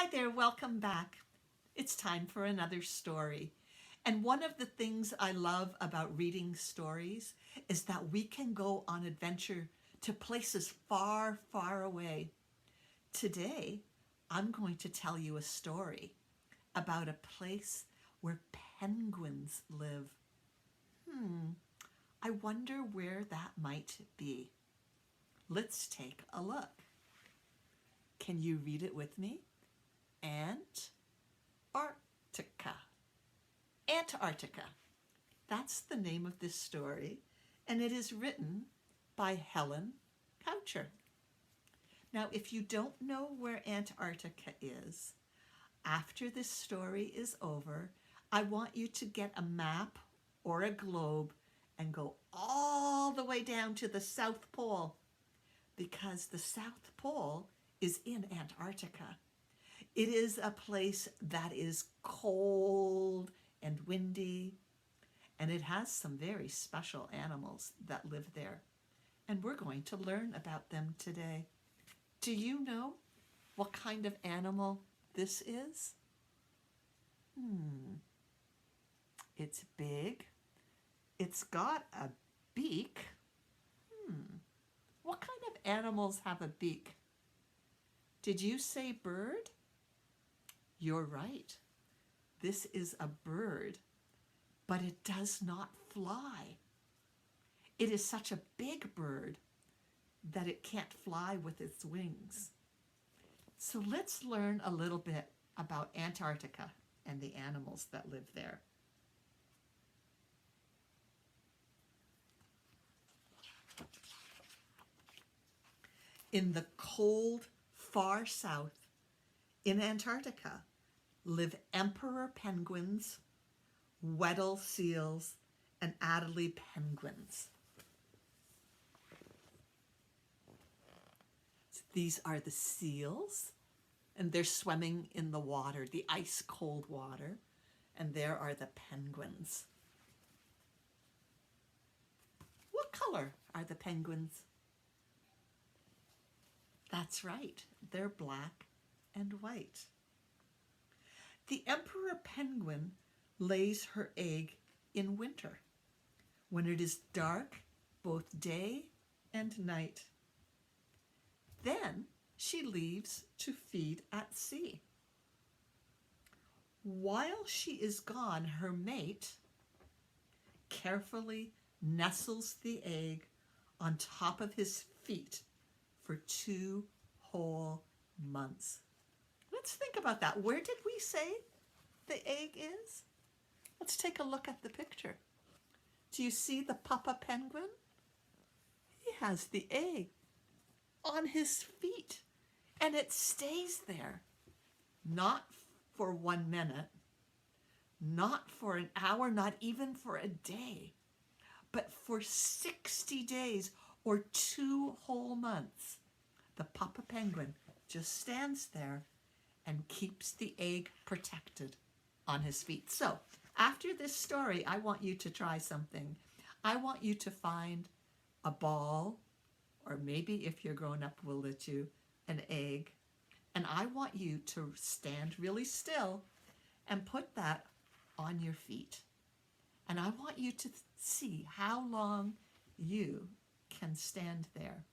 Hi there, welcome back. It's time for another story. And one of the things I love about reading stories is that we can go on adventure to places far, far away. Today, I'm going to tell you a story about a place where penguins live. I wonder where that might be. Let's take a look. Can you read it with me? Antarctica. Antarctica. That's the name of this story, and it is written by Helen Cowcher. Now, if you don't know where Antarctica is, after this story is over, I want you to get a map or a globe and go all the way down to the South Pole, because the South Pole is in Antarctica. It is a place that is cold and windy, and it has some very special animals that live there. And we're going to learn about them today. Do you know what kind of animal this is? It's big. It's got a beak. What kind of animals have a beak? Did you say bird? You're right. This is a bird, but it does not fly. It is such a big bird that it can't fly with its wings. So let's learn a little bit about Antarctica and the animals that live there. In the cold, far south, in Antarctica, live emperor penguins, Weddell seals, and Adelie penguins. These are the seals, and they're swimming in the water, the ice-cold water, and there are the penguins. What color are the penguins? That's right, they're black and white. The emperor penguin lays her egg in winter, when it is dark both day and night. Then she leaves to feed at sea. While she is gone, her mate carefully nestles the egg on top of his feet for 2 whole months. Let's think about that. Where did we say the egg is? Let's take a look at the picture. Do you see the papa penguin? He has the egg on his feet, and it stays there, not for 1 minute, not for an hour, not even for a day, but for 60 days or 2 whole months. The papa penguin just stands there and keeps the egg protected on his feet. So after this story, I want you to try something. I want you to find a ball, or maybe if you're grown up, we'll let you, an egg. And I want you to stand really still and put that on your feet. And I want you to see how long you can stand there.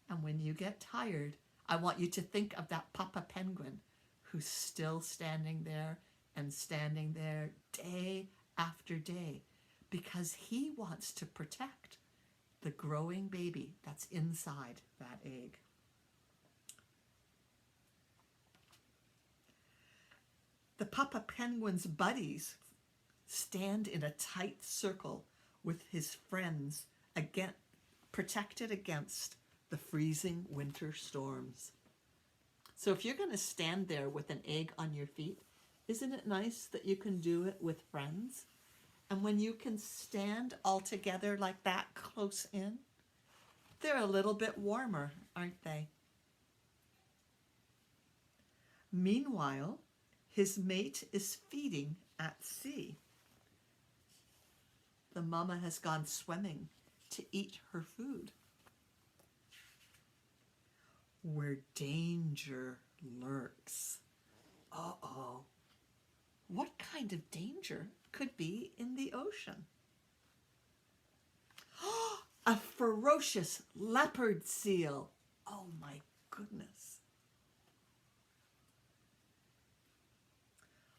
And when you get tired, I want you to think of that papa penguin who's still standing there and standing there day after day, because he wants to protect the growing baby that's inside that egg. The papa penguin's buddies stand in a tight circle with his friends, protected against the freezing winter storms. So if you're going to stand there with an egg on your feet, isn't it nice that you can do it with friends? And when you can stand all together like that, close in, they're a little bit warmer, aren't they? Meanwhile, his mate is feeding at sea. The mama has gone swimming to eat her food. Where danger lurks, Uh-oh. What kind of danger could be in the ocean? A ferocious leopard seal. Oh my goodness.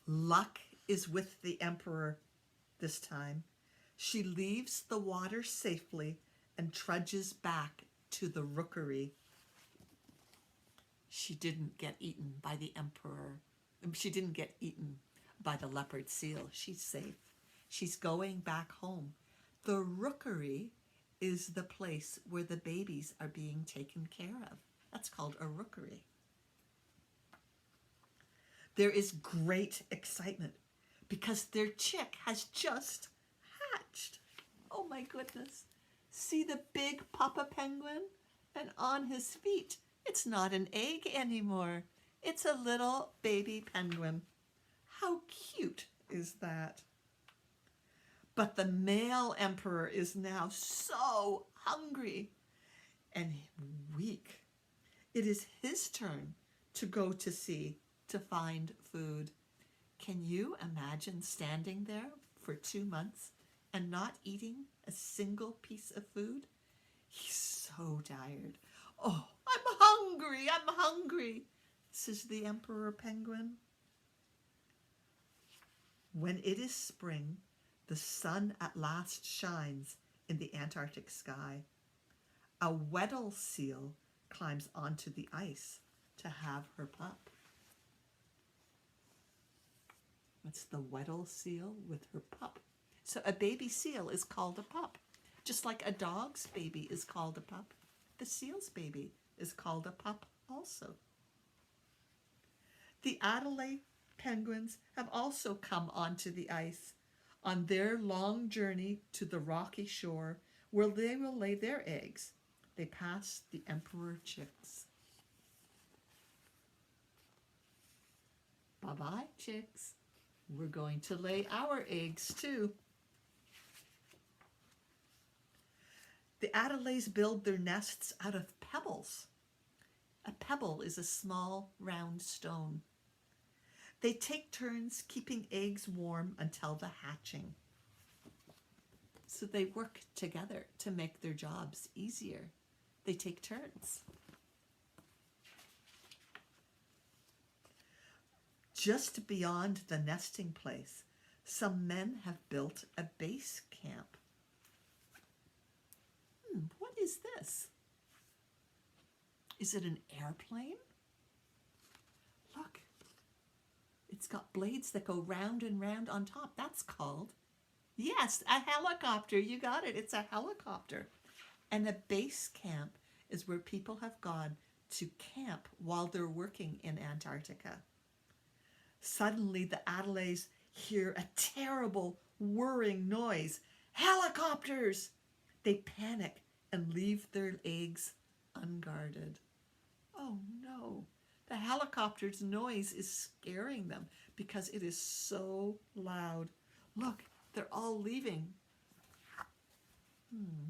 Luck is with the emperor this time. She leaves the water safely and trudges back to the rookery. She didn't get eaten by the emperor. She didn't get eaten by the leopard seal. She's safe. She's going back home. The rookery is the place where the babies are being taken care of. That's called a rookery. There is great excitement because their chick has just hatched. Oh my goodness. See the big papa penguin? And on his feet, it's not an egg anymore. It's a little baby penguin. How cute is that? But the male emperor is now so hungry and weak. It is his turn to go to sea to find food. Can you imagine standing there for 2 months and not eating a single piece of food? He's so tired. Oh, I'm hungry, says the emperor penguin. When it is spring, the sun at last shines in the Antarctic sky. A Weddell seal climbs onto the ice to have her pup. What's the Weddell seal with her pup? So a baby seal is called a pup. Just like a dog's baby is called a pup, the seal's baby is called a pup also. The Adelaide penguins have also come onto the ice on their long journey to the rocky shore where they will lay their eggs. They pass the emperor chicks. Bye-bye, chicks. We're going to lay our eggs too. The Adelaides build their nests out of pebbles. A pebble is a small round stone. They take turns keeping eggs warm until the hatching. So they work together to make their jobs easier. They take turns. Just beyond the nesting place, some men have built a base camp. What is this? Is it an airplane? Look, it's got blades that go round and round on top. That's called, yes, a helicopter. You got it. It's a helicopter. And a base camp is where people have gone to camp while they're working in Antarctica. Suddenly, the Adelaides hear a terrible whirring noise. Helicopters! They panic and leave their eggs unguarded. Oh no, the helicopter's noise is scaring them because it is so loud. Look, they're all leaving.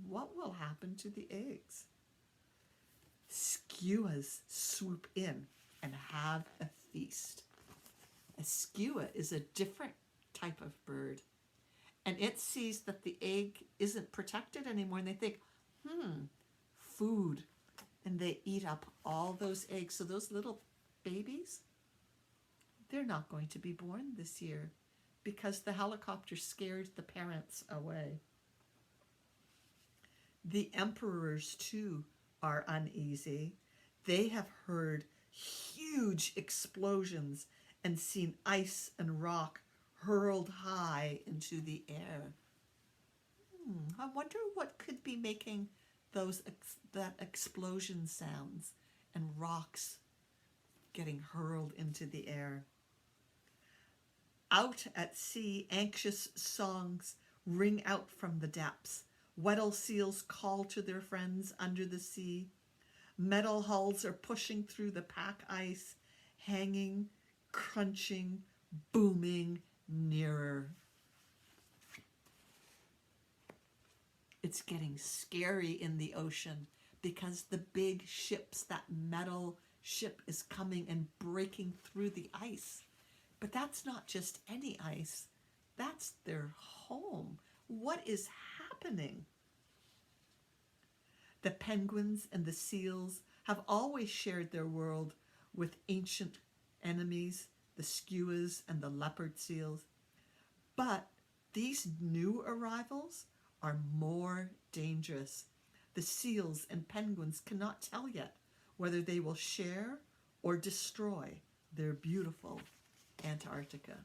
What will happen to the eggs? Skuas swoop in and have a feast. A skua is a different type of bird. And it sees that the egg isn't protected anymore. And they think, food. And they eat up all those eggs. So those little babies, they're not going to be born this year because the helicopter scared the parents away. The emperors, too, are uneasy. They have heard huge explosions and seen ice and rock hurled high into the air. I wonder what could be making that explosion sounds and rocks getting hurled into the air. Out at sea, anxious songs ring out from the depths. Weddell seals call to their friends under the sea. Metal hulls are pushing through the pack ice, hanging, crunching, booming, nearer. It's getting scary in the ocean because the big ships, that metal ship is coming and breaking through the ice. But that's not just any ice, that's their home. What is happening? The penguins and the seals have always shared their world with ancient enemies, the skuas and the leopard seals. But these new arrivals are more dangerous. The seals and penguins cannot tell yet whether they will share or destroy their beautiful Antarctica.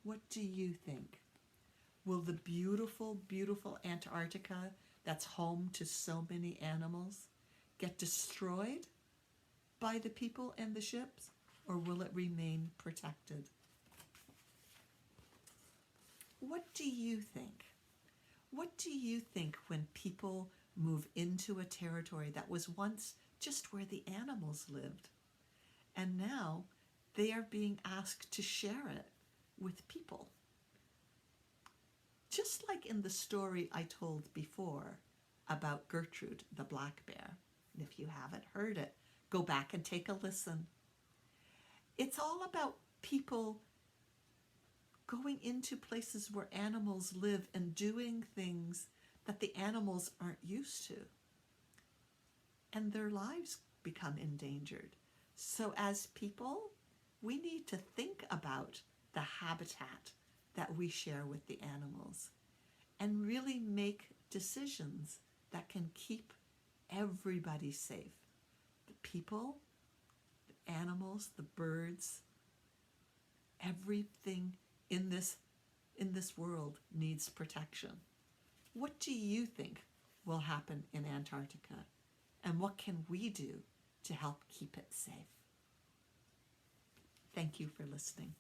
What do you think? Will the beautiful, beautiful Antarctica that's home to so many animals get destroyed by the people and the ships, or will it remain protected? What do you think? What do you think when people move into a territory that was once just where the animals lived, and now they are being asked to share it with people? Just like in the story I told before about Gertrude the black bear. And if you haven't heard it, go back and take a listen. It's all about people going into places where animals live and doing things that the animals aren't used to. And their lives become endangered. So as people, we need to think about the habitat that we share with the animals and really make decisions that can keep everybody safe. The people, the animals, the birds, everything in this world needs protection. What do you think will happen in Antarctica? And what can we do to help keep it safe? Thank you for listening.